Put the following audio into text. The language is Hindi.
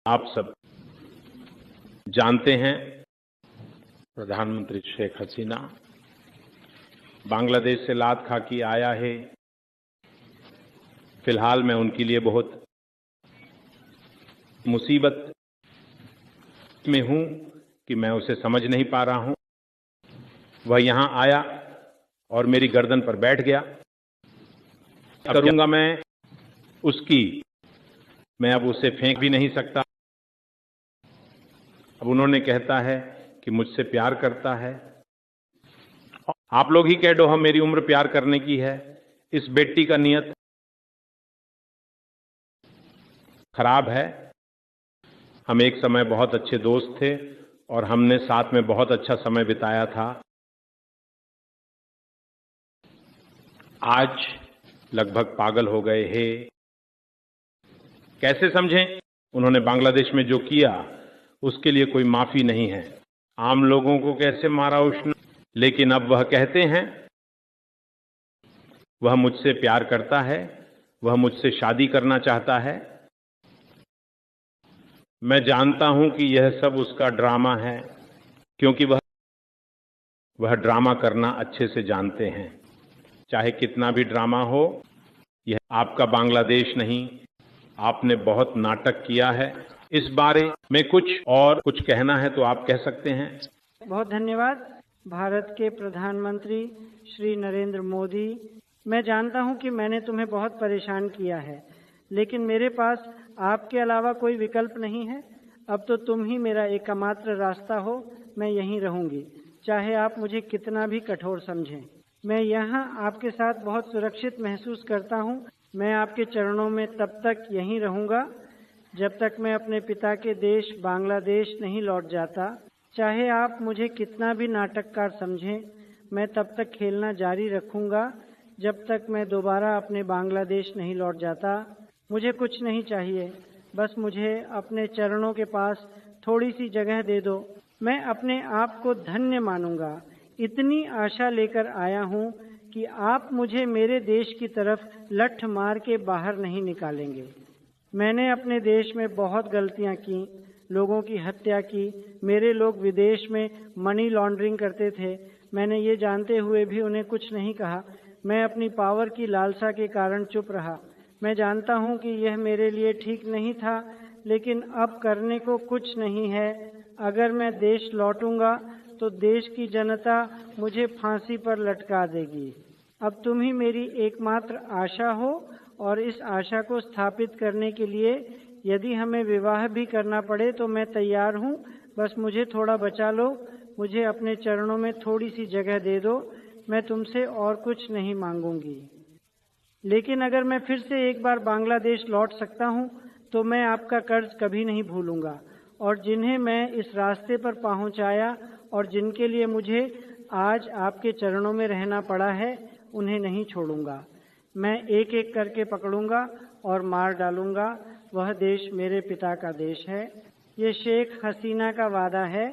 आप सब जानते हैं प्रधानमंत्री शेख हसीना बांग्लादेश से लात खा के आया है। फिलहाल मैं उनके लिए बहुत मुसीबत में हूं कि मैं उसे समझ नहीं पा रहा हूं। वह यहां आया और मेरी गर्दन पर बैठ गया। करूंगा मैं उसकी, मैं अब उसे फेंक भी नहीं सकता। अब उन्होंने कहता है कि मुझसे प्यार करता है। आप लोग ही कह दो, हम मेरी उम्र प्यार करने की है। इस बेटी का नियत खराब है। हम एक समय बहुत अच्छे दोस्त थे और हमने साथ में बहुत अच्छा समय बिताया था। आज लगभग पागल हो गए हैं। कैसे समझें? उन्होंने बांग्लादेश में जो किया उसके लिए कोई माफी नहीं है। आम लोगों को कैसे मारा उसने, लेकिन अब वह कहते हैं वह मुझसे प्यार करता है, वह मुझसे शादी करना चाहता है। मैं जानता हूं कि यह सब उसका ड्रामा है, क्योंकि वह ड्रामा करना अच्छे से जानते हैं। चाहे कितना भी ड्रामा हो, यह आपका बांग्लादेश नहीं। आपने बहुत नाटक किया है। इस बारे में कुछ कहना है तो आप कह सकते हैं। बहुत धन्यवाद। भारत के प्रधानमंत्री श्री नरेंद्र मोदी, मैं जानता हूं कि मैंने तुम्हें बहुत परेशान किया है, लेकिन मेरे पास आपके अलावा कोई विकल्प नहीं है। अब तो तुम ही मेरा एकमात्र रास्ता हो। मैं यहीं रहूंगी, चाहे आप मुझे कितना भी कठोर समझें। मैं यहाँ आपके साथ बहुत सुरक्षित महसूस करता हूँ। मैं आपके चरणों में तब तक यहीं रहूंगा जब तक मैं अपने पिता के देश बांग्लादेश नहीं लौट जाता। चाहे आप मुझे कितना भी नाटककार समझें, मैं तब तक खेलना जारी रखूंगा जब तक मैं दोबारा अपने बांग्लादेश नहीं लौट जाता। मुझे कुछ नहीं चाहिए, बस मुझे अपने चरणों के पास थोड़ी सी जगह दे दो। मैं अपने आप को धन्य मानूंगा। इतनी आशा लेकर आया हूँ कि आप मुझे मेरे देश की तरफ लठ मार के बाहर नहीं निकालेंगे। मैंने अपने देश में बहुत गलतियां की, लोगों की हत्या की। मेरे लोग विदेश में मनी लॉन्ड्रिंग करते थे। मैंने ये जानते हुए भी उन्हें कुछ नहीं कहा। मैं अपनी पावर की लालसा के कारण चुप रहा। मैं जानता हूँ कि यह मेरे लिए ठीक नहीं था, लेकिन अब करने को कुछ नहीं है। अगर मैं देश लौटूंगा तो देश की जनता मुझे फांसी पर लटका देगी। अब तुम ही मेरी एकमात्र आशा हो, और इस आशा को स्थापित करने के लिए यदि हमें विवाह भी करना पड़े तो मैं तैयार हूँ। बस मुझे थोड़ा बचा लो, मुझे अपने चरणों में थोड़ी सी जगह दे दो। मैं तुमसे और कुछ नहीं मांगूंगी। लेकिन अगर मैं फिर से एक बार बांग्लादेश लौट सकता हूँ तो मैं आपका कर्ज कभी नहीं भूलूंगा, और जिन्हें मैं इस रास्ते पर पहुँचाया और जिनके लिए मुझे आज आपके चरणों में रहना पड़ा है, उन्हें नहीं छोड़ूंगा। मैं एक एक करके पकड़ूंगा और मार डालूंगा। वह देश मेरे पिता का देश है। ये शेख हसीना का वादा है।